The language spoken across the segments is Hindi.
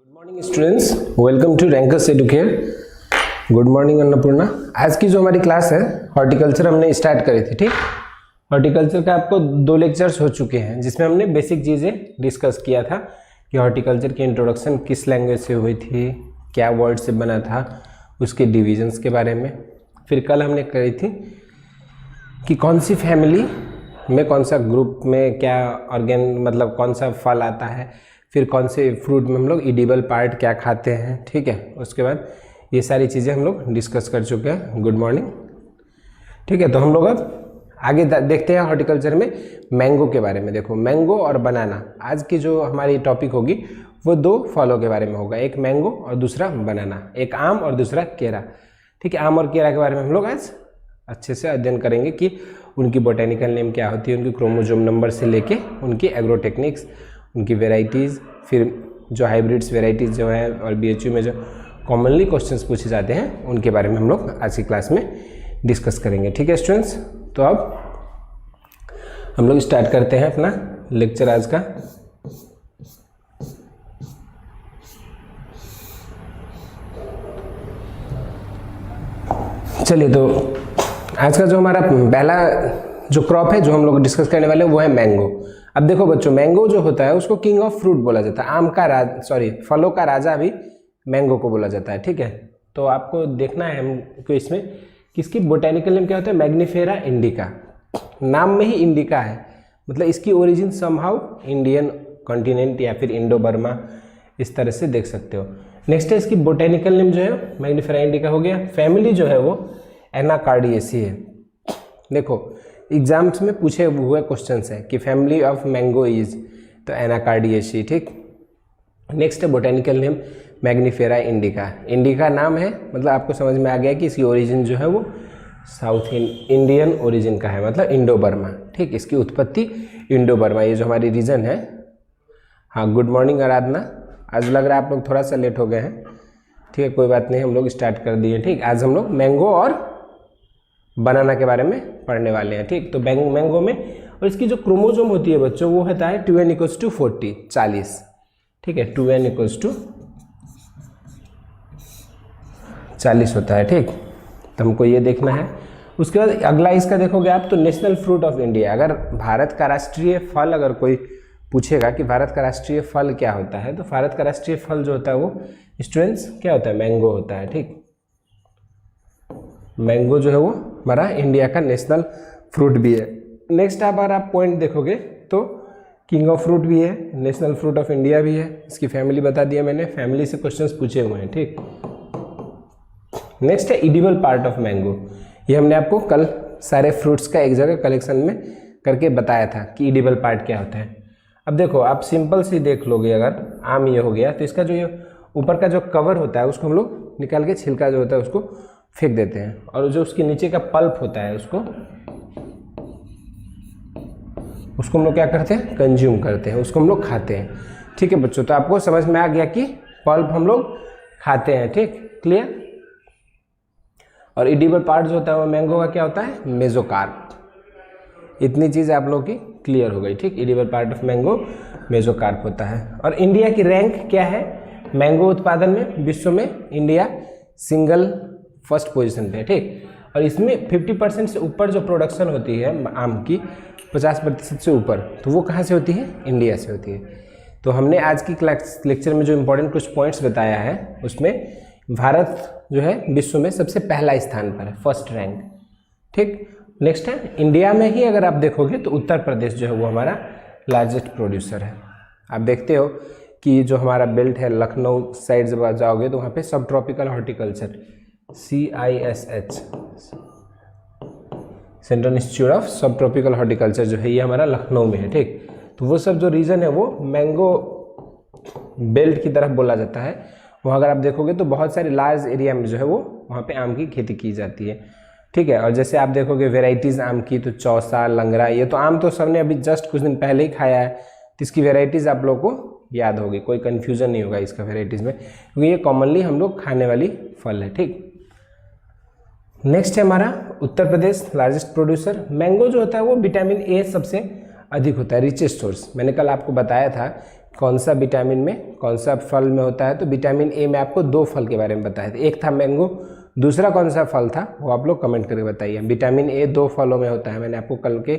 Good morning students, welcome to Rankers Educare. Good morning Annapurna. आज की जो हमारी क्लास है हॉर्टिकल्चर हमने स्टार्ट करी थी। ठीक, हॉर्टिकल्चर का आपको 2 लेक्चर्स हो चुके हैं जिसमें हमने बेसिक चीज़ें डिस्कस किया था कि हॉर्टिकल्चर की इंट्रोडक्शन किस लैंग्वेज से हुई थी, क्या वर्ड से बना था, उसके डिविजन्स के बारे में। फिर कल हमने करी थी कि कौन सी फैमिली में कौन सा ग्रुप में क्या ऑर्गेन मतलब कौन सा फल आता है, फिर कौन से फ्रूट में हम लोग इडिबल पार्ट क्या खाते हैं। ठीक है, उसके बाद ये सारी चीज़ें हम लोग डिस्कस कर चुके हैं। Good morning. ठीक है, तो हम लोग अब आगे देखते हैं हॉर्टिकल्चर में मैंगो के बारे में। देखो, मैंगो और बनाना आज की जो हमारी टॉपिक होगी वो 2 फलों के बारे में होगा, एक मैंगो और दूसरा बनाना, एक आम और दूसरा केरा। ठीक है, आम और केरा के बारे में हम लोग आज अच्छे से अध्ययन करेंगे कि उनकी बोटेनिकल नेम क्या होती है, उनकी क्रोमोजोम नंबर से लेके उनकी एग्रोटेक्निक्स, उनकी वेराइटीज़, फिर जो हाइब्रिड्स वेराइटीज़ जो हैं और बीएचयू में जो कॉमनली क्वेश्चंस पूछे जाते हैं उनके बारे में हम लोग आज की क्लास में डिस्कस करेंगे। ठीक है स्टूडेंट्स, तो अब हम लोग स्टार्ट करते हैं अपना लेक्चर आज का। चलिए, तो आज का जो हमारा पहला जो क्रॉप है जो हम लोग डिस्कस करने वाले हैं वो है मैंगो। अब देखो बच्चों, मैंगो जो होता है उसको किंग ऑफ फ्रूट बोला जाता है, आम का फलों का राजा भी मैंगो को बोला जाता है। ठीक है, तो आपको देखना है हमको इसमें कि इसकी बोटेनिकल नेम क्या होता है, मैग्निफेरा इंडिका। नाम में ही इंडिका है, मतलब इसकी ओरिजिन समहाउ इंडियन कॉन्टिनेंट या फिर इंडो बर्मा, इस तरह से देख सकते हो। नेक्स्ट है इसकी बोटेनिकल नेम जो है मैग्निफेरा इंडिका हो गया। फैमिली जो है वो एनाकार्डियेसी है। देखो एग्जाम्स में पूछे हुए क्वेश्चंस है कि फैमिली ऑफ मैंगो इज, तो एनाकार्डियेसी। ठीक, नेक्स्ट है botanical name Mangifera indica. Indica नाम है, मतलब आपको समझ में आ गया कि इसकी ओरिजिन जो है वो साउथ इंडियन ओरिजिन का है, मतलब इंडो बर्मा। ठीक, इसकी उत्पत्ति इंडो बर्मा, ये जो हमारी रीजन है। हाँ, गुड मॉर्निंग आराधना। आज लग रहा है आप लोग थोड़ा सा लेट हो गए हैं। ठीक है, कोई बात नहीं, हम लोग स्टार्ट कर दिए। ठीक, आज हम लोग मैंगो और बनाना के बारे में पढ़ने वाले हैं। ठीक, तो मैंगो में और इसकी जो क्रोमोजोम होती है बच्चों वो होता है 2n = 40, 40। ठीक है, 2n = 40 होता है। ठीक, तो हमको ये देखना है। उसके बाद अगला इसका देखोगे आप तो नेशनल फ्रूट ऑफ इंडिया। अगर भारत का राष्ट्रीय फल अगर कोई पूछेगा कि भारत का राष्ट्रीय फल क्या होता है, तो भारत का राष्ट्रीय फल जो होता है वो स्टूडेंट्स क्या होता है, मैंगो होता है। ठीक, मैंगो जो है वो हमारा इंडिया का नेशनल फ्रूट भी है। नेक्स्ट अगर आप पॉइंट देखोगे तो किंग ऑफ फ्रूट भी है, नेशनल फ्रूट ऑफ इंडिया भी है। इसकी फैमिली बता दिया मैंने, फैमिली से क्वेश्चंस पूछे हुए हैं। ठीक, नेक्स्ट है इडिबल पार्ट ऑफ मैंगो। ये हमने आपको कल सारे फ्रूट्स का एक जगह कलेक्शन में करके बताया था कि इडिबल पार्ट क्या होता है। अब देखो, आप सिंपल से देख लोगे, अगर आम ये हो गया तो इसका जो ये ऊपर का जो कवर होता है उसको हम लोग निकाल के छिलका जो होता है उसको फेंक देते हैं, और जो उसके नीचे का पल्प होता है उसको हम लोग क्या करते हैं, कंज्यूम करते हैं, उसको हम लोग खाते हैं। ठीक है बच्चों, तो आपको समझ में आ गया कि पल्प हम लोग खाते हैं। ठीक, क्लियर। और इडिबल पार्ट जो होता है वो मैंगो का क्या होता है, मेसोकार्प। इतनी चीज़ आप लोग की क्लियर हो गई। ठीक, edible part of mango mesocarp होता है। और इंडिया की रैंक क्या है मैंगो उत्पादन में, विश्व में इंडिया सिंगल फर्स्ट पोजीशन पे है। ठीक, और इसमें 50% से ऊपर जो प्रोडक्शन होती है आम की, 50% से ऊपर, तो वो कहाँ से होती है, इंडिया से होती है। तो हमने आज की क्लास लेक्चर में जो इम्पोर्टेंट कुछ पॉइंट्स बताया है उसमें भारत जो है विश्व में सबसे पहला स्थान पर है, फर्स्ट रैंक। ठीक, नेक्स्ट है इंडिया में ही अगर आप देखोगे तो उत्तर प्रदेश जो है वो हमारा लार्जेस्ट प्रोड्यूसर है। आप देखते हो कि जो हमारा बेल्ट है लखनऊ साइड जब जाओगे तो वहाँ पे सब tropical horticulture CISH, central institute of सब ट्रॉपिकल हॉर्टिकल्चर जो है ये हमारा लखनऊ में है। ठीक, तो वो सब जो रीजन है वो मैंगो बेल्ट की तरफ बोला जाता है। वहाँ अगर आप देखोगे तो बहुत सारे लार्ज एरिया में जो है वो वहाँ पे आम की खेती की जाती है। ठीक है, और जैसे आप देखोगे वेराइटीज़ आम की तो चौसा, लंगड़ा, ये तो आम तो सबने अभी जस्ट कुछ दिन पहले ही खाया है, तो इसकी वेराइटीज़ आप लोगों को याद होगी, कोई कन्फ्यूज़न नहीं होगा इसका वेराइटीज़ में, क्योंकि ये कॉमनली हम लोग खाने वाली फल है। ठीक, नेक्स्ट है हमारा Uttar Pradesh largest producer. Mango जो होता है वो विटामिन ए सबसे अधिक होता है, रिचेस्ट सोर्स। मैंने कल आपको बताया था कौन सा विटामिन में कौन सा फल में होता है, तो विटामिन ए में आपको 2 फल के बारे में बताए थे, एक था मैंगो, दूसरा कौन सा फल था वो आप लोग कमेंट करके बताइए। विटामिन ए 2 फलों में होता है, मैंने आपको कल के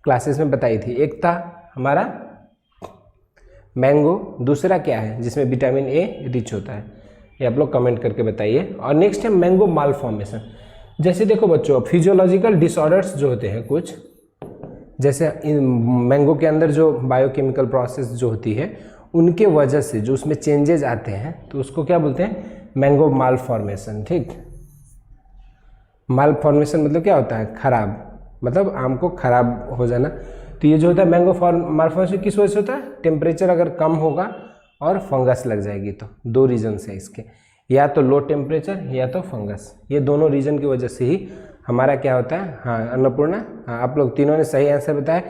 क्लासेस में बताई थी, एक था हमारा मैंगो, दूसरा क्या है जिसमें विटामिन ए रिच होता है, ये आप लोग कमेंट करके बताइए। और नेक्स्ट है मैंगो मालफॉर्मेशन। जैसे देखो बच्चों, फिजियोलॉजिकल डिसऑर्डर्स जो होते हैं कुछ, जैसे मैंगो के अंदर जो बायोकेमिकल प्रोसेस जो होती है उनके वजह से जो उसमें चेंजेस आते हैं तो उसको क्या बोलते हैं, मैंगो मालफॉर्मेशन। ठीक, मालफॉर्मेशन मतलब क्या होता है, खराब, मतलब आम को खराब हो जाना। तो ये जो होता है मैंगो मालफॉर्मेशन किस वजह से होता है, टेम्परेचर अगर कम होगा और फंगस लग जाएगी, तो 2 रीजन है इसके, या तो लो टेम्परेचर या तो फंगस, ये दोनों रीजन की वजह से ही हमारा क्या होता है। हाँ अन्नपूर्णा, हाँ आप लोग तीनों ने सही आंसर बताया,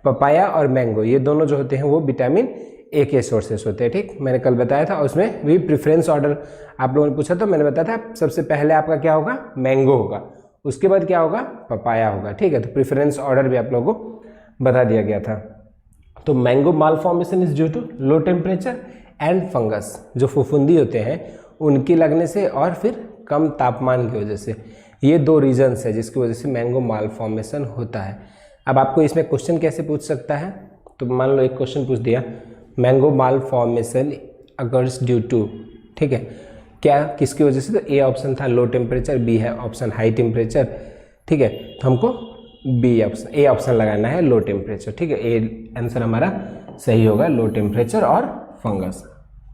पपाया और मैंगो ये दोनों जो होते हैं वो विटामिन ए के सोर्सेस होते हैं। ठीक, मैंने कल बताया था, उसमें भी प्रेफरेंस ऑर्डर आप लोगों ने पूछा तो मैंने बताया था सबसे पहले आपका क्या होगा, मैंगो होगा, उसके बाद क्या होगा, पपाया होगा। ठीक है, तो प्रेफरेंस ऑर्डर भी आप लोगों को बता दिया गया था। तो mango malformation is due to low temperature and fungus, जो फफूंदी होते हैं उनकी लगने से और फिर कम तापमान की वजह से, ये 2 रीजन्स है जिसकी वजह से मैंगो मालफॉर्मेशन होता है। अब आपको इसमें क्वेश्चन कैसे पूछ सकता है, तो मान लो एक क्वेश्चन पूछ दिया, mango malformation occurs due to, ठीक है, क्या किसकी वजह से, तो ए ऑप्शन था लो टेम्परेचर, बी है ऑप्शन हाई टेम्परेचर। ठीक है, तो हमको बी ऑप्शन, ए ऑप्शन लगाना है लो टेम्परेचर। ठीक है, ए आंसर हमारा सही होगा, लो टेम्परेचर और फंगस।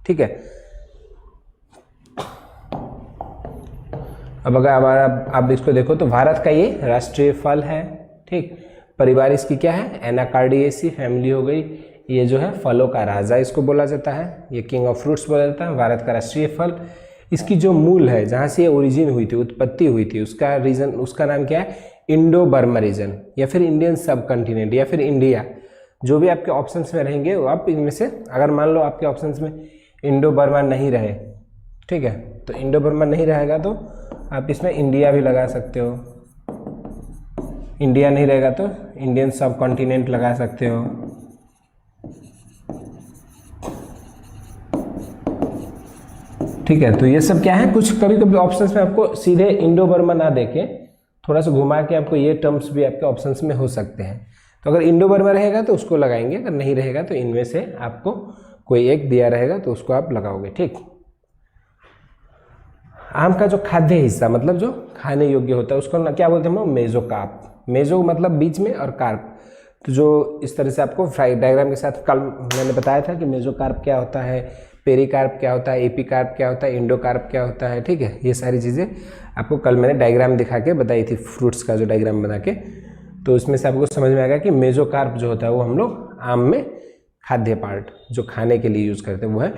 ठीक है, अब अगर आप इसको देखो तो भारत का ये राष्ट्रीय फल है। ठीक, परिवार इसकी क्या है, एनाकार्डिएसी फैमिली हो गई, ये जो है फलों का राजा इसको बोला जाता है, ये किंग ऑफ फ्रूट्स बोला जाता है, भारत का राष्ट्रीय फल। इसकी जो मूल है, जहाँ से ये ओरिजिन हुई थी, उत्पत्ति हुई थी, उसका रीजन, उसका नाम क्या है, इंडो बर्मा रीजन, या फिर इंडियन सब कॉन्टिनेंट, या फिर इंडिया, जो भी आपके ऑप्शंस में रहेंगे आप इनमें से, अगर मान लो आपके ऑप्शंस में इंडो बर्मा नहीं रहे, ठीक है, तो इंडो बर्मा नहीं रहेगा तो आप इसमें इंडिया भी लगा सकते हो, इंडिया नहीं रहेगा तो इंडियन सब कॉन्टिनेंट लगा सकते हो। ठीक है, तो ये सब क्या है, कुछ कभी कभी ऑप्शंस में आपको सीधे इंडो बर्मा ना देके थोड़ा सा घुमा के आपको ये टर्म्स भी आपके ऑप्शंस में हो सकते हैं। तो अगर इंडो बर्मा रहेगा तो उसको लगाएंगे, अगर नहीं रहेगा तो इनमें से आपको कोई एक दिया रहेगा तो उसको आप लगाओगे। ठीक, आम का जो खाद्य हिस्सा, मतलब जो खाने योग्य होता है, उसको क्या बोलते हैं हम, मेजोकार्प। मेजो मतलब बीच में और कार्प, तो जो इस तरह से आपको डायग्राम के साथ कल मैंने बताया था कि मेजोकार्प क्या होता है, पेरिकार्प क्या होता है, एपिकार्प क्या होता है, इंडोकार्प क्या होता है। ठीक है, ये सारी चीज़ें आपको कल मैंने डायग्राम दिखा के बताई थी, फ्रूट्स का जो डायग्राम बना के, तो इसमें से आपको समझ में आएगा कि मेजोकार्प जो होता है वो हम लोग आम में खाद्य पार्ट जो खाने के लिए यूज करते हैं वो है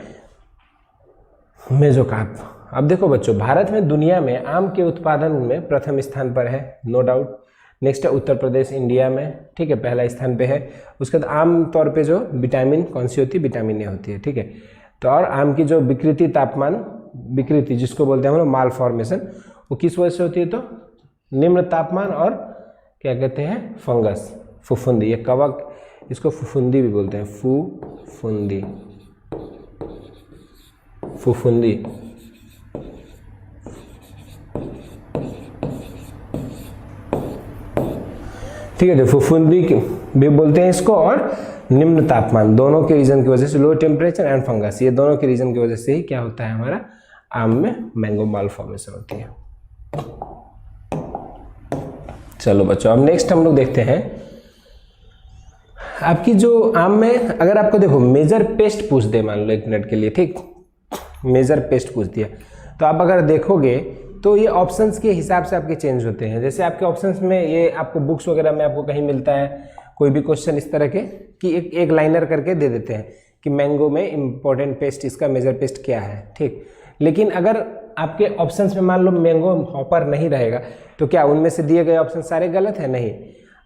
मेजोकार्प। अब देखो बच्चों, भारत में दुनिया में आम के उत्पादन में प्रथम स्थान पर है, नो डाउट। नेक्स्ट है उत्तर प्रदेश इंडिया में, ठीक है, पहला स्थान पे है। उसके बाद आम तौर पे जो विटामिन कौन सी होती है, विटामिन ए होती है। ठीक है, तो और आम की जो विकृति, तापमान विकृति जिसको बोलते हैं हम लोग मालफॉर्मेशन, वो किस वजह से होती है, तो निम्न तापमान और क्या कहते हैं, फंगस, फुफुंदी, ये कवक, इसको फुफुंदी भी बोलते हैं, फुफुंदी, फुफुंदी। ठीक है, तो फुफुंदी भी बोलते हैं इसको, और निम्न तापमान, दोनों के रीजन की वजह से, लो टेम्परेचर एंड फंगस, ये दोनों के रीजन की वजह से ही क्या होता है, हमारा आम में मैंगो मालफॉर्मेशन होती है। चलो बच्चों, अब नेक्स्ट हम लोग देखते हैं आपकी जो आम में, अगर आपको देखो मेजर पेस्ट पूछ दे, मान लो 1 मिनट के लिए, ठीक, मेजर पेस्ट पूछ दिया, तो आप अगर देखोगे तो ये ऑप्शंस के हिसाब से आपके चेंज होते हैं। जैसे आपके ऑप्शंस में ये आपको बुक्स वगैरह में आपको कहीं मिलता है कोई भी क्वेश्चन इस तरह के कि एक लाइनर करके दे देते हैं कि मैंगो में इंपॉर्टेंट पेस्ट, इसका मेजर पेस्ट क्या है। ठीक, लेकिन अगर आपके ऑप्शंस में मान लो मैंगो हॉपर नहीं रहेगा तो क्या उनमें से दिए गए ऑप्शन सारे गलत है? नहीं।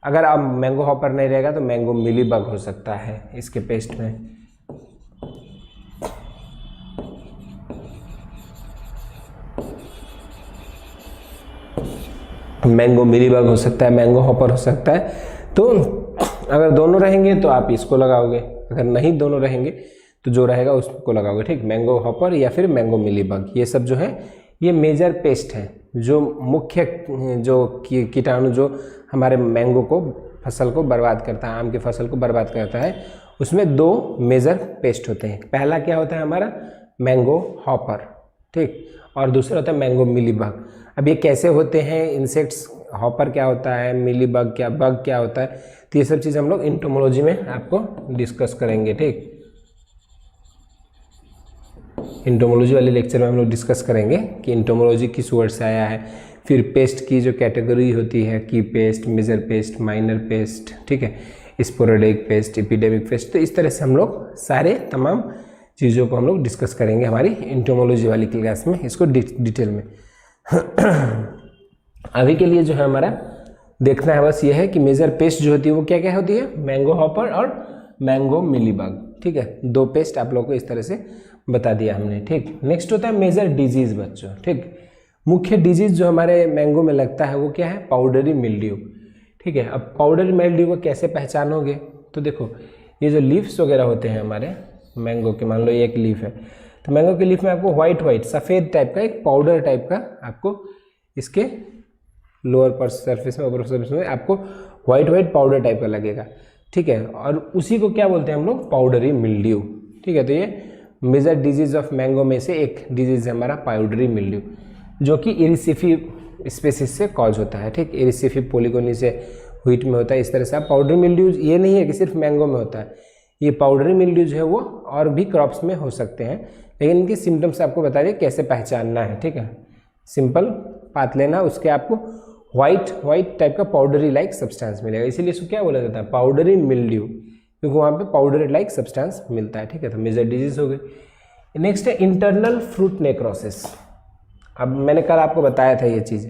अगर अब मैंगो हॉपर नहीं रहेगा तो मैंगो मिलीबग हो सकता है इसके पेस्ट में। मैंगो मिलीबग हो सकता है, मैंगो हॉपर हो सकता है। तो अगर दोनों रहेंगे तो आप इसको लगाओगे, अगर नहीं दोनों रहेंगे तो जो रहेगा उसको लगाओगे, ठीक। मैंगो हॉपर या फिर मैंगो मिलीबग, ये सब जो है ये मेजर पेस्ट है, जो मुख्य जो कीटाणु जो हमारे मैंगो को फसल को बर्बाद करता है, आम की फसल को बर्बाद करता है, उसमें दो मेजर पेस्ट होते हैं। पहला क्या होता है हमारा मैंगो हॉपर, ठीक, और दूसरा होता है मैंगो मिलीबग। अब ये कैसे होते हैं इंसेक्ट्स, हॉपर क्या होता है, मिलीबग क्या, बग क्या होता है, तो ये सब चीज़ हम लोग एंटोमोलॉजी में आपको डिस्कस करेंगे, ठीक। एंटोमोलॉजी वाले लेक्चर में हम लोग डिस्कस करेंगे कि एंटोमोलॉजी किस वर्ड से आया है, फिर पेस्ट की जो कैटेगरी होती है, की pest, major pest, minor pest, ठीक है, स्पोरेडिक पेस्ट, एपिडेमिक पेस्ट, तो इस तरह से हम लोग सारे तमाम चीज़ों को हम लोग डिस्कस करेंगे हमारी एंटोमोलॉजी वाली क्लास में, इसको डिटेल में। अभी के लिए जो है हमारा देखना है बस ये है कि मेजर पेस्ट जो होती है वो क्या क्या होती है, मैंगो हॉपर और मैंगो मिलीबग, ठीक है। दो पेस्ट आप लोगों को इस तरह से बता दिया हमने, ठीक। नेक्स्ट होता है मेजर डिजीज बच्चों, ठीक। मुख्य डिजीज जो हमारे मैंगो में लगता है वो क्या है, पाउडरी मिल्ड्यू, ठीक है। अब पाउडरी मिल्ड्यू को कैसे पहचानोगे, तो देखो ये जो लीव्स वगैरह होते हैं हमारे मैंगो के, मान लो ये एक लीफ है, तो मैंगो के लीफ में आपको वाइट सफ़ेद टाइप का एक पाउडर टाइप का आपको इसके लोअर पर सरफेस में, ऊपर सरफेस में आपको वाइट पाउडर टाइप का लगेगा, ठीक है। और उसी को क्या बोलते हैं हम लोग, पाउडरी मिल्ड्यू, ठीक है। तो ये मेजर डिजीज ऑफ मैंगो में से एक डिजीज है हमारा पाउडरी मिल्ड्यू, जो कि इरिसिफी स्पेसिस से कॉज होता है, ठीक। इरिसिफी पोलिगोनी से व्हीट में होता है, इस तरह से। आप पाउडरी मिल्ड्यू ये नहीं है कि सिर्फ मैंगो में होता है, ये पाउडरी मिल्ड्यू जो है वो और भी क्रॉप्स में हो सकते हैं, लेकिन इनके सिम्टम्स आपको बता दें कैसे पहचानना है, ठीक है। सिंपल बात लेना, उसके आपको वाइट टाइप का पाउडरी लाइक सब्सटेंस मिलेगा, इसीलिए इसको क्या बोला जाता है, पाउडरी मिल्ड्यू, क्योंकि वहाँ पे पाउडरी लाइक सब्सटेंस मिलता है, ठीक है। तो मेजर डिजीज हो गई। नेक्स्ट है इंटरनल फ्रूट नेक्रोसिस। अब मैंने कल आपको बताया था ये चीज़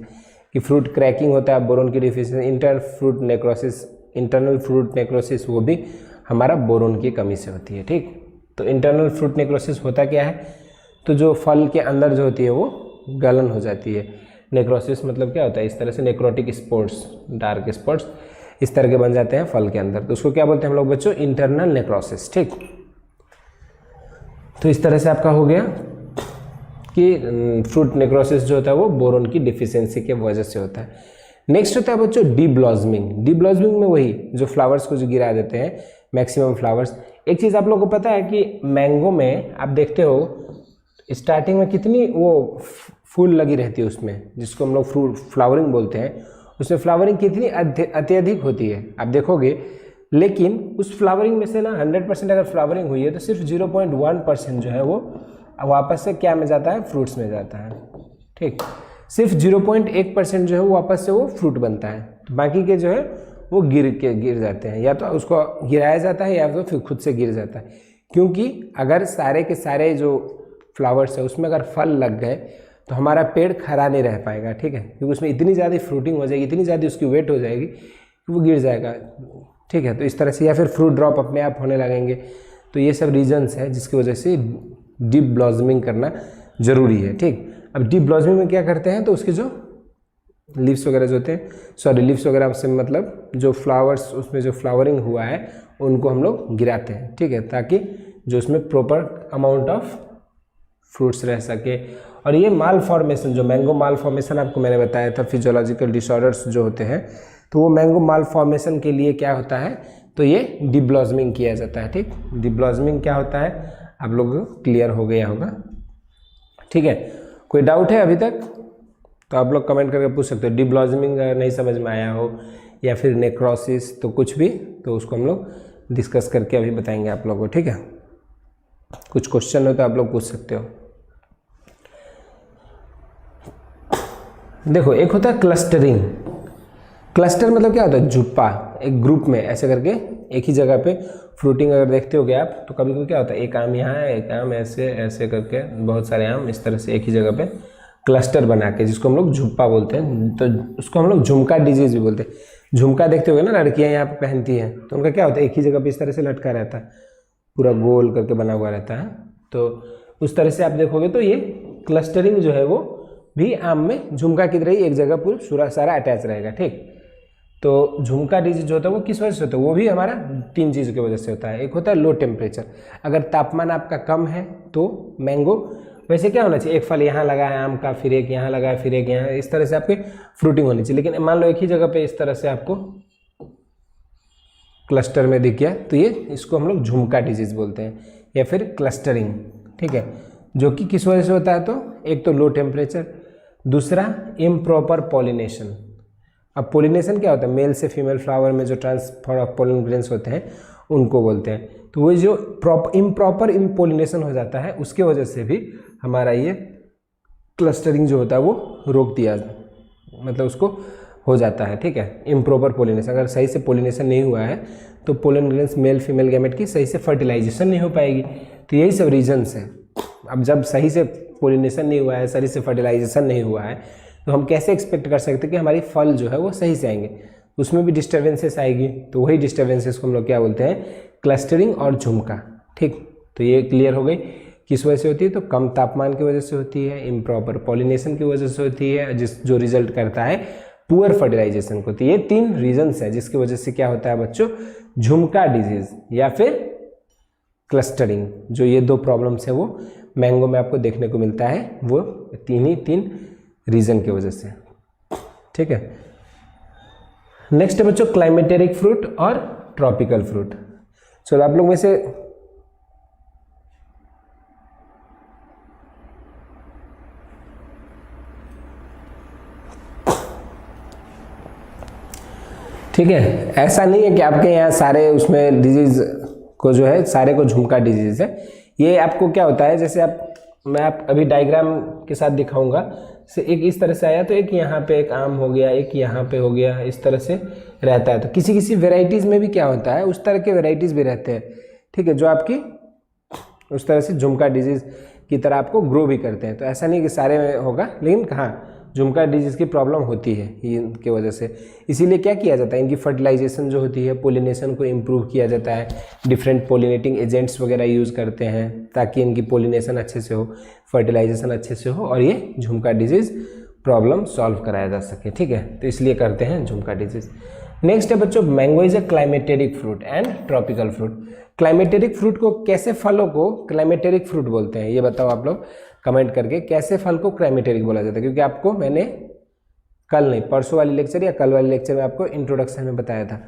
कि फ्रूट क्रैकिंग होता है बोरोन की डिफिशियंसी, इंटरनल फ्रूट नेक्रोसिस वो भी हमारा बोरोन की कमी से होती है, ठीक। तो इंटरनल फ्रूट नेक्रोसिस होता क्या है, तो जो फल के अंदर जो होती है वो गलन हो जाती है। नेक्रोसिस मतलब क्या होता है, इस तरह से नेक्रोटिक स्पॉट्स, डार्क स्पॉट्स इस तरह के बन जाते हैं फल के अंदर, तो उसको क्या बोलते हैं हम लोग बच्चों, इंटरनल नेक्रोसिस, ठीक। तो इस तरह से आपका हो गया कि फ्रूट नेक्रोसिस जो होता है वो बोरोन की डिफिशियंसी के वजह से होता है। नेक्स्ट होता है बच्चों डीब्लॉसमिंग। डीब्लॉसमिंग में वही जो फ्लावर्स को जो गिरा देते हैं, मैक्सिमम फ्लावर्स। एक चीज़ आप लोगों को पता है कि मैंगो में आप देखते हो स्टार्टिंग में कितनी वो फूल लगी रहती है उसमें, जिसको हम लोग फ्रूट फ्लावरिंग बोलते हैं, उसमें फ्लावरिंग कितनी अत्यधिक होती है आप देखोगे, लेकिन उस फ्लावरिंग में से ना 100% अगर फ्लावरिंग हुई है तो सिर्फ 0.1% जो है वो वापस से क्या में जाता है, फ्रूट्स में जाता है, ठीक। सिर्फ 0.1% जो है वो वापस से वो फ्रूट बनता है, तो बाकी के जो है वो गिर जाते हैं, या तो उसको गिराया जाता है या तो फिर खुद से गिर जाता है। क्योंकि अगर सारे के सारे जो फ्लावर्स है उसमें अगर फल लग गए तो हमारा पेड़ खड़ा नहीं रह पाएगा, ठीक है, क्योंकि उसमें इतनी ज़्यादा फ्रूटिंग हो जाएगी, इतनी ज़्यादा उसकी वेट हो जाएगी कि वो गिर जाएगा, ठीक है। तो इस तरह से, या फिर फ्रूट ड्रॉप अपने आप होने लगेंगे। तो ये सब रीजंस है जिसकी वजह से डीप ब्लॉसमिंग करना ज़रूरी है, ठीक। अब डीप ब्लॉसमिंग में क्या करते हैं, तो उसके जो लीव्स वगैरह जो होते हैं, लीव्स वगैरह से मतलब जो फ्लावर्स, उसमें जो फ्लावरिंग हुआ है उनको हम लोग गिराते हैं, ठीक है, ताकि जो उसमें प्रॉपर अमाउंट ऑफ फ्रूट्स रह सके। और ये माल फॉर्मेशन, जो मैंगो माल फॉर्मेशन आपको मैंने बताया था, फिजियोलॉजिकल डिसऑर्डर्स जो होते हैं, तो वो मैंगो माल फॉर्मेशन के लिए क्या होता है, तो ये डीब्लॉसमिंग किया जाता है, ठीक। डीब्लॉसमिंग क्या होता है आप लोगों को क्लियर हो गया होगा, ठीक है। कोई डाउट है अभी तक तो आप लोग कमेंट करके पूछ सकते हो। डीब्लॉसमिंग अगर नहीं समझ में आया हो या फिर नेक्रोसिस, तो कुछ भी, तो उसको हम लोग डिस्कस करके अभी बताएंगे आप लोगों को, ठीक है। कुछ क्वेश्चन हो तो आप लोग पूछ सकते हो। देखो एक होता है क्लस्टरिंग। क्लस्टर मतलब क्या होता है, जुप्पा, एक ग्रुप में ऐसे करके एक ही जगह पे फ्रूटिंग अगर देखते होगे आप, तो कभी कभी क्या होता है, एक आम यहाँ है, एक आम ऐसे ऐसे करके बहुत सारे आम इस तरह से एक ही जगह पे क्लस्टर बना के, जिसको हम लोग झुप्पा बोलते हैं, तो उसको हम लोग झुमका डिजीज भी बोलते हैं। झुमका देखते होगे ना लड़कियाँ यहाँ पे पहनती हैं, तो उनका क्या होता है, एक ही जगह पे इस तरह से लटका रहता है, पूरा गोल करके बना हुआ रहता है। तो उस तरह से आप देखोगे तो ये क्लस्टरिंग जो है वो भी आम में झुमका की तरह ही एक जगह पूरा सारा अटैच रहेगा, ठीक। तो झुमका डिजीज जो होता है वो किस वजह से होता है, वो भी हमारा 3 चीज़ों की वजह से होता है। एक होता है लो टेम्परेचर, अगर तापमान आपका कम है तो मैंगो, वैसे क्या होना चाहिए, एक फल यहाँ लगा है आम का, फिर एक यहाँ लगा है, फिर एक यहाँ, इस तरह से आपकी फ्रूटिंग होनी चाहिए। लेकिन मान लो एक ही जगह पे इस तरह से आपको क्लस्टर में दिख गया, तो ये इसको हम लोग झुमका डिजीज बोलते हैं या फिर क्लस्टरिंग, ठीक है। जो कि किस वजह से होता है, तो एक तो लो टेम्परेचर, दूसरा इम्प्रॉपर पॉलिनेशन। अब पॉलिनेशन क्या होता है, मेल से फीमेल फ्लावर में जो ट्रांसफर ऑफ पोलन ग्रेन्स होते हैं उनको बोलते हैं। तो वो जो इम्प्रॉपर पॉलिनेशन हो जाता है उसके वजह से भी हमारा ये क्लस्टरिंग जो होता है वो रोक दिया, मतलब उसको हो जाता है, ठीक है। इम्प्रॉपर पॉलिनेशन, अगर सही से पॉलिनेशन नहीं हुआ है तो pollen grains male female gamete की सही से फर्टिलाइजेशन नहीं हो पाएगी। तो यही सब रीजन्स हैं। अब जब सही से पॉलिनेशन नहीं हुआ है, सही से फर्टिलाइजेशन नहीं हुआ है, तो हम कैसे एक्सपेक्ट कर सकते हैं कि हमारी फल जो है वो सही से आएंगे, उसमें भी डिस्टर्बेंसेस आएगी। तो वही डिस्टर्बेंसेस को हम लोग क्या बोलते हैं, क्लस्टरिंग और झुमका, ठीक। तो ये क्लियर हो गई किस वजह से होती है, तो कम तापमान की वजह से होती है, इम्प्रॉपर पॉलिनेशन की वजह से होती है, जो रिजल्ट करता है पुअर फर्टिलाइजेशन को। तो ये 3 रीजन्स हैं जिसकी वजह से क्या होता है बच्चों, झुमका डिजीज या फिर क्लस्टरिंग। जो ये 2 प्रॉब्लम्स है वो मैंगो में आपको देखने को मिलता है, वो 3 रीजन की वजह से, ठीक है। नेक्स्ट है बच्चों क्लाइमेटेरिक फ्रूट और ट्रॉपिकल फ्रूट। चलो आप लोग में से ठीक है, ऐसा नहीं है कि आपके यहाँ सारे उसमें डिजीज को जो है सारे को झुमका डिजीज है। ये आपको क्या होता है, जैसे मैं अभी डायग्राम के साथ दिखाऊंगा। से एक इस तरह से आया तो एक यहाँ पे एक आम हो गया, एक यहाँ पे हो गया, इस तरह से रहता है। तो किसी किसी वेराइटीज़ में भी क्या होता है, उस तरह के वेराइटीज़ भी रहते हैं, ठीक है, जो आपकी उस तरह से झुमका डिजीज़ की तरह आपको ग्रो भी करते हैं। तो ऐसा नहीं कि सारे में होगा, लेकिन कहाँ झुमका डिजीज़ की प्रॉब्लम होती है इनके वजह से। इसीलिए क्या किया जाता है, इनकी फर्टिलाइजेशन जो होती है, पोलिनेशन को इम्प्रूव किया जाता है, डिफरेंट पोलिनेटिंग एजेंट्स वगैरह यूज़ करते हैं ताकि इनकी पोलिनेशन अच्छे से हो, फर्टिलाइजेशन अच्छे से हो और ये झुमका डिजीज़ प्रॉब्लम सॉल्व कराया जा सके, ठीक है। तो इसलिए करते हैं झुमका डिजीज़। नेक्स्ट है बच्चों mango is a climacteric fruit and tropical fruit. Climacteric fruit को, कैसे फलों को क्लाइमेटेरिक फ्रूट बोलते हैं, ये बताओ आप लोग कमेंट करके, कैसे फल को क्लाइमेटेरिक बोला जाता है। क्योंकि आपको मैंने कल नहीं, परसों वाली लेक्चर या कल वाली लेक्चर में आपको इंट्रोडक्शन में बताया था।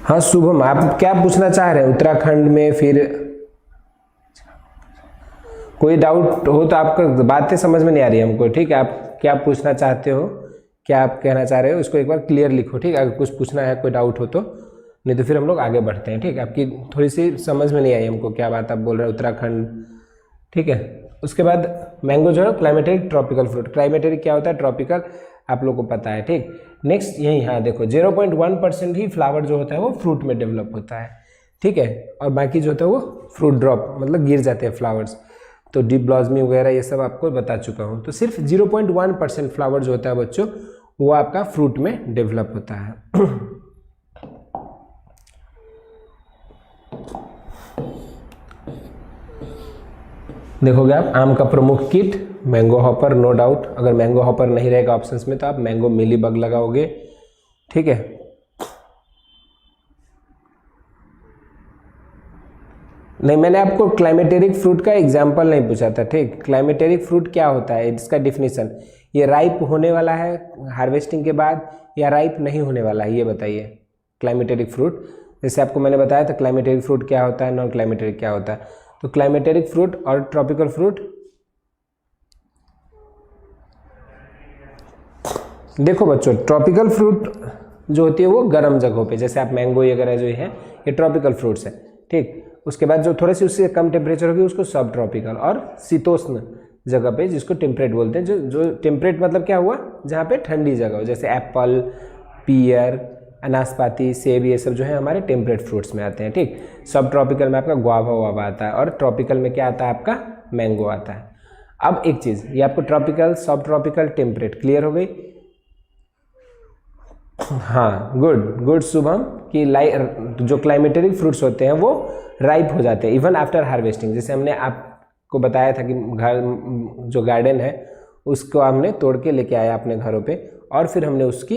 हाँ शुभम, आप क्या पूछना चाह रहे हैं उत्तराखंड में, फिर कोई डाउट हो तो आपका बातें समझ में नहीं आ रही हमको, ठीक है। आप क्या पूछना चाहते हो, क्या आप कहना चाह रहे हो, इसको एक बार क्लियर लिखो, ठीक है। अगर कुछ पूछना है, कोई डाउट हो तो, नहीं तो फिर हम लोग आगे बढ़ते हैं, ठीक है। आपकी थोड़ी सी समझ में नहीं आई हमको क्या बात आप बोल रहे हो उत्तराखंड, ठीक है। उसके बाद मैंगो जो है क्लाइमेटेरिक ट्रॉपिकल फ्रूट। क्लाइमेटेरिक क्या होता है, ट्रॉपिकल आप लोग को पता है, ठीक। नेक्स्ट यही, हाँ देखो 0.1% ही फ्लावर जो होता है वो फ्रूट में डेवलप होता है, ठीक है। और बाकी जो होता है वो फ्रूट ड्रॉप, मतलब गिर जाते हैं फ्लावर्स। तो डीप ब्लॉसमिंग वगैरह ये सब आपको बता चुका हूँ। तो सिर्फ 0.1% फ्लावर जो होता है बच्चों वो आपका फ्रूट में डेवलप होता है। देखोगे आप आम का प्रमुख कीट मैंगो हॉपर, नो डाउट। अगर मैंगो हॉपर नहीं रहेगा ऑप्शंस में तो आप मैंगो मिली बग लगाओगे, ठीक है। नहीं, मैंने आपको क्लाइमेटेरिक फ्रूट का एग्जाम्पल नहीं पूछा था, ठीक। क्लाइमेटेरिक फ्रूट क्या होता है, इसका डिफिनीशन, ये राइप होने वाला है हार्वेस्टिंग के बाद या राइप नहीं होने वाला है, ये बताइए। क्लाइमेटेरिक फ्रूट, जैसे आपको मैंने बताया था क्लाइमेटेरिक फ्रूट क्या होता है, नॉन क्लाइमेटेरिक क्या होता है। तो क्लाइमेटेरिक फ्रूट और ट्रॉपिकल फ्रूट, देखो बच्चों ट्रॉपिकल फ्रूट जो होती है वो गर्म जगहों पे, जैसे आप मैंगो वगैरह जो है ये ट्रॉपिकल फ्रूट्स है, ठीक। उसके बाद जो थोड़ी सी उससे कम टेम्परेचर होगी उसको सब ट्रॉपिकल, और शीतोष्ण जगह पे जिसको टेम्परेट बोलते हैं। जो टेम्परेट मतलब क्या हुआ, जहाँ पे ठंडी जगह हो, जैसे एप्पल, पीयर, अनाशपाती, सेब, ये सब जो है हमारे टेम्परेट फ्रूट्स में आते हैं, ठीक। सब ट्रॉपिकल में आपका गुआवा वावा आता है और ट्रॉपिकल में क्या आता है आपका मैंगो आता है। अब एक चीज़, ये आपको ट्रॉपिकल, सब ट्रॉपिकल, टेम्परेट क्लियर हो गई। हाँ, गुड शुभम, कि जो क्लाइमेटेरिक फ्रूट्स होते हैं वो राइप हो जाते हैं इवन आफ्टर हार्वेस्टिंग। जैसे हमने आपको बताया था कि जो गार्डन है उसको हमने तोड़ के लेके आया अपने घरों पे और फिर हमने उसकी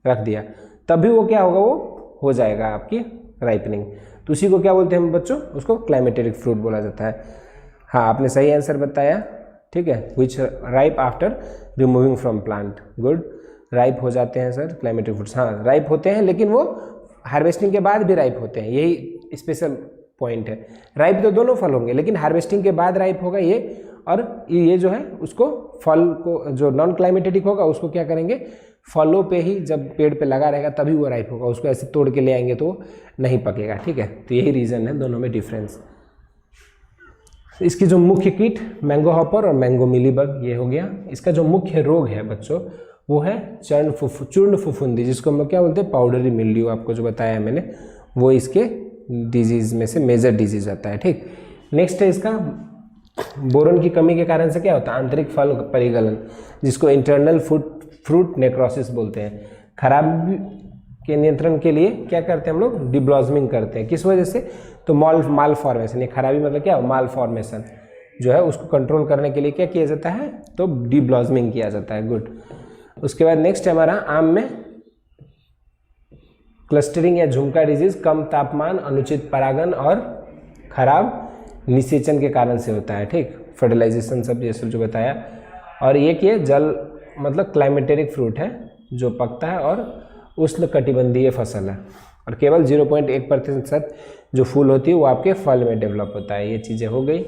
रख दिया, तभी वो क्या होगा, वो हो जाएगा आपकी राइपनिंग। तो उसी को क्या बोलते हैं हम बच्चों, उसको क्लाइमेटेरिक फ्रूट बोला जाता है। हाँ, आपने सही आंसर बताया, ठीक है, which ripe after removing from plant. Good, ripe हो जाते हैं सर क्लाइमेटेरिक फ्रूट्स। हाँ, राइप होते हैं, लेकिन वो हार्वेस्टिंग के बाद भी राइप होते हैं, यही स्पेशल पॉइंट है। राइप तो दोनों फल होंगे, लेकिन हार्वेस्टिंग के बाद राइप होगा ये, और ये जो है उसको फल को, जो नॉन क्लाइमेटेरिक होगा उसको क्या करेंगे, फलों पे ही जब पेड़ पे लगा रहेगा तभी वो राइप होगा, उसको ऐसे तोड़ के ले आएंगे तो नहीं पकेगा, ठीक है। तो यही रीज़न है दोनों में डिफरेंस। इसकी जो मुख्य कीट मैंगो हॉपर और मैंगो मिलीबग, ये हो गया। इसका जो मुख्य रोग है बच्चों वो है चूर्ण फफूंदी, जिसको हम लोग क्या बोलते हैं, पाउडरी मिल्ड्यू, आपको जो बताया मैंने, वो इसके डिजीज़ में से मेजर डिजीज आता है, ठीक। नेक्स्ट है इसका बोरोन की कमी के कारण से क्या होता है, आंतरिक फल परिगलन, जिसको इंटरनल फ्रूट नेक्रोसिस बोलते हैं। खराबी के नियंत्रण के लिए क्या करते हैं हम लोग, डिब्लॉसमिंग करते हैं। किस वजह से, तो माल फॉर्मेशन, ये खराबी मतलब क्या, माल फॉर्मेशन जो है उसको कंट्रोल करने के लिए क्या किया जाता है, तो डिब्लॉसमिंग किया जाता है। गुड। उसके बाद नेक्स्ट है हमारा आम में क्लस्टरिंग या झुमका डिजीज, कम तापमान, अनुचित परागन और खराब निषेचन के कारण से होता है, ठीक। फर्टिलाइजेशन सब ये सब जो बताया। और ये कि जल मतलब क्लाइमेटेरिक फ्रूट है जो पकता है और उष्ण कटिबंधीय फसल है, और केवल 0.1% जो फूल होती है वो आपके फल में डेवलप होता है। ये चीज़ें हो गई।